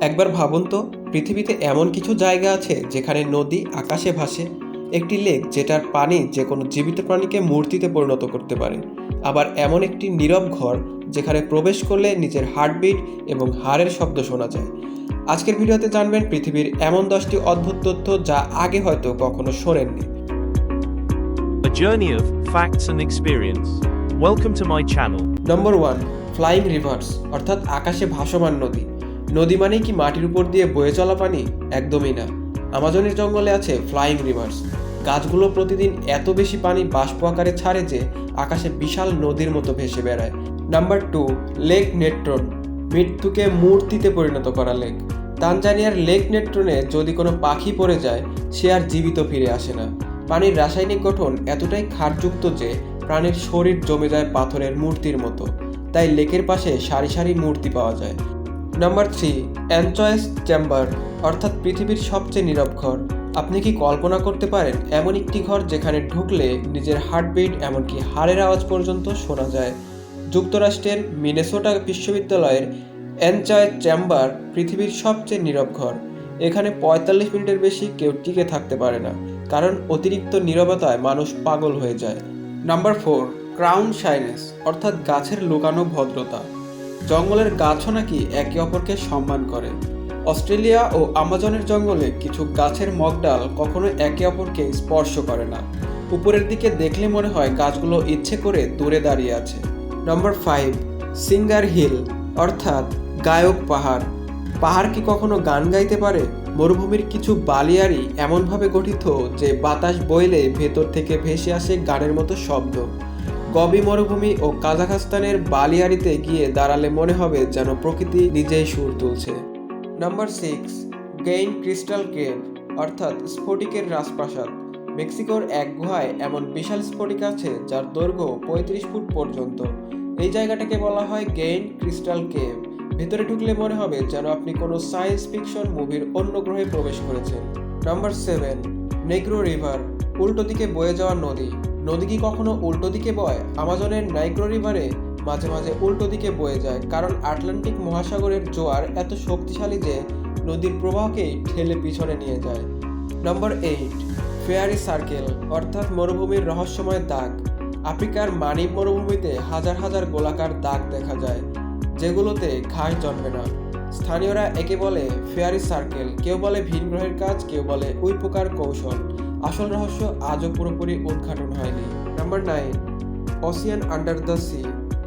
একবার ভাবুন তো, পৃথিবীতে এমন কিছু জায়গা আছে যেখানে নদী আকাশে ভাসে, একটি লেক যেটার পানি যে কোনো জীবিত প্রাণীকে মূর্তিতে পরিণত করতে পারে, আবার এমন একটি নীরব ঘর যেখানে প্রবেশ করলে নিজের হার্টবিট এবং হাড়ের শব্দ শোনা যায়। আজকের ভিডিওতে জানবেন পৃথিবীর এমন 10টি অদ্ভুত তথ্য যা আগে হয়তো কখনো শোনেননি। A journey of facts and experience. Welcome to my channel. Number 1, flying rivers অর্থাৎ আকাশে ভাসমান নদী। নদী মানেই কি মাটির উপর দিয়ে বয়ে চলা পানি? একদমই না। আমাজনের জঙ্গলে আছে ফ্লাইং রিভার্স। গাছগুলো প্রতিদিন এত বেশি পানি বাষ্প আকারে ছাড়ে যে আকাশে বিশাল নদীর মতো ভেসে বেড়ায়। নাম্বার 2, লেক নেট্রন, মৃত্যুকে মূর্তিতে পরিণত করা লেক। তানজানিয়ার লেক নেট্রনে যদি কোনো পাখি পড়ে যায়, সে আর জীবিত ফিরে আসে না। পানির রাসায়নিক গঠন এতটাই ক্ষারযুক্ত যে প্রাণীর শরীর জমে যায় পাথরের মূর্তির মতো, তাই লেকের পাশে সারি সারি মূর্তি পাওয়া যায়। নাম্বার 3, অ্যানচয়েস চেম্বার অর্থাৎ পৃথিবীর সবচেয়ে নীরব ঘর। আপনি কি কল্পনা করতে পারেন এমন একটি ঘর যেখানে ঢুকলে নিজের হার্টবিট এমনকি হাড়ের আওয়াজ পর্যন্ত শোনা যায়? যুক্তরাষ্ট্রের মিনেসোটা বিশ্ববিদ্যালয়ের অ্যানচয়েস চেম্বার পৃথিবীর সবচেয়ে নীরব ঘর। এখানে 45 মিনিটের বেশি কেউ টিকে থাকতে পারে না, কারণ অতিরিক্ত নীরবতায় মানুষ পাগল হয়ে যায়। নাম্বার 4, ক্রাউন শাইনেস অর্থাৎ গাছের লুকানো ভদ্রতা। জঙ্গলের গাছও নাকি একে অপরকে সম্মান করে। অস্ট্রেলিয়া ও আমাজনের জঙ্গলে কিছু গাছের মগডাল কখনো একে অপরকে স্পর্শ করে না। উপরের দিকে দেখলে মনে হয় গাছগুলো ইচ্ছে করে দূরে দাঁড়িয়ে আছে। নাম্বার 5, সিঙ্গার হিল অর্থাৎ গায়ক পাহাড়। পাহাড় কি কখনো গান গাইতে পারে? মরুভূমির কিছু বালিয়াড়ি এমনভাবে গঠিত যে বাতাস বইলে ভেতর থেকে ভেসে আসে গানের মতো শব্দ। গবি মরুভূমি ও কাজাখস্তানের বালিয়াড়িতে গিয়ে দাঁড়ালে মনে হবে যেন প্রকৃতি নিজেই সুর তুলছে। নাম্বার 6, গেইন ক্রিস্টাল কেভ অর্থাৎ স্ফটিকের রাজপ্রাসাদ। মেক্সিকোর এক গুহায় এমন বিশাল স্ফটিক আছে যার দৈর্ঘ্য 35 ফুট পর্যন্ত। এই জায়গাটাকে বলা হয় গেইন ক্রিস্টাল কেভ। ভেতরে ঢুকলে মনে হবে যেন আপনি কোনো সায়েন্স ফিকশন মুভির অন্য গ্রহে প্রবেশ করেছেন। নাম্বার 7, নেগ্রো রিভার, উল্টো দিকে বয়ে যাওয়া নদী। নদী কি কখনো উল্টো দিকে বয়? আমাজনের নাইগ্রো রিভারে মাঝে মাঝে উল্টো দিকে বয়ে যায়, কারণ আটলান্টিক মহাসাগরের জোয়ার এত শক্তিশালী যে নদীর প্রবাহকেই ঠেলে পিছনে নিয়ে যায়। নাম্বার 8, ফেয়ারি সার্কেল অর্থাৎ মরুভূমির রহস্যময় দাগ। আফ্রিকার মানিব মরুভূমিতে হাজার হাজার গোলাকার দাগ দেখা যায়, যেগুলোতে ঘাস জন্মে না। স্থানীয়রা একে বলে ফেয়ারি সার্কেল। কেউ বলে ভিন গ্রহের কাজ, কেউ বলে উই পোকার কৌশল। আসল রহস্য আজও পুরোপুরি উদ্ঘাটন হয়নি। Number 9, Ocean under the sea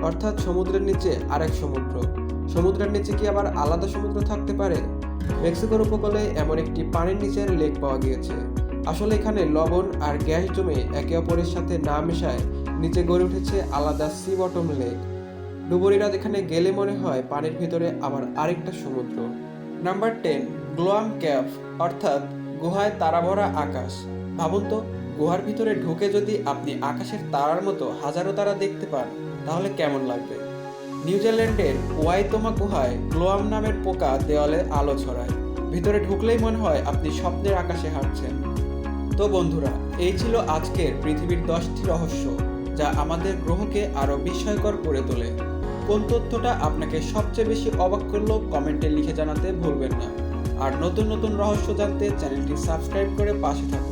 অর্থাৎ সমুদ্রের নিচে আরেক সমুদ্র। সমুদ্রের নিচে কি আবার আলাদা সমুদ্র থাকতে পারে? মেক্সিকোর উপকূলে এমন একটি পানির নিচের লেক পাওয়া গিয়েছে। আসলে এখানে লবণ আর গ্যাস জমে একে অপরের সাথে না মেশায় নিচে গড়ে উঠেছে আলাদা সি বটম লেক। ডুবুরিরা যেখানে গেলে মনে হয় পানির ভিতরে আবার আরেকটা সমুদ্র। নাম্বার 10, গ্লোয়াম ক্যাভ অর্থাৎ গুহায় তারা ভরা আকাশ। ভাবুন তো, গুহার ভিতরে ঢুকে যদি আপনি আকাশের তারার মতো হাজারো তারা দেখতে পান, তাহলে কেমন লাগবে? নিউজিল্যান্ডের ওয়াইতোমা গুহায় গ্লোয়াম নামের পোকা দেওয়ালে আলো ছড়ায়। ভিতরে ঢুকলেই মনে হয় আপনি স্বপ্নের আকাশে হাঁটছেন। তো বন্ধুরা, এই ছিল আজকের পৃথিবীর 10টি রহস্য যা আমাদের গ্রহকে আরও বিস্ময়কর করে তোলে। কোন তথ্যটা আপনাকে সবচেয়ে বেশি অবাক করলো কমেন্টে লিখে জানাতে ভুলবেন না। আর নতুন নতুন রহস্য জানতে চ্যানেলটি সাবস্ক্রাইব করে পাশে থাকুন।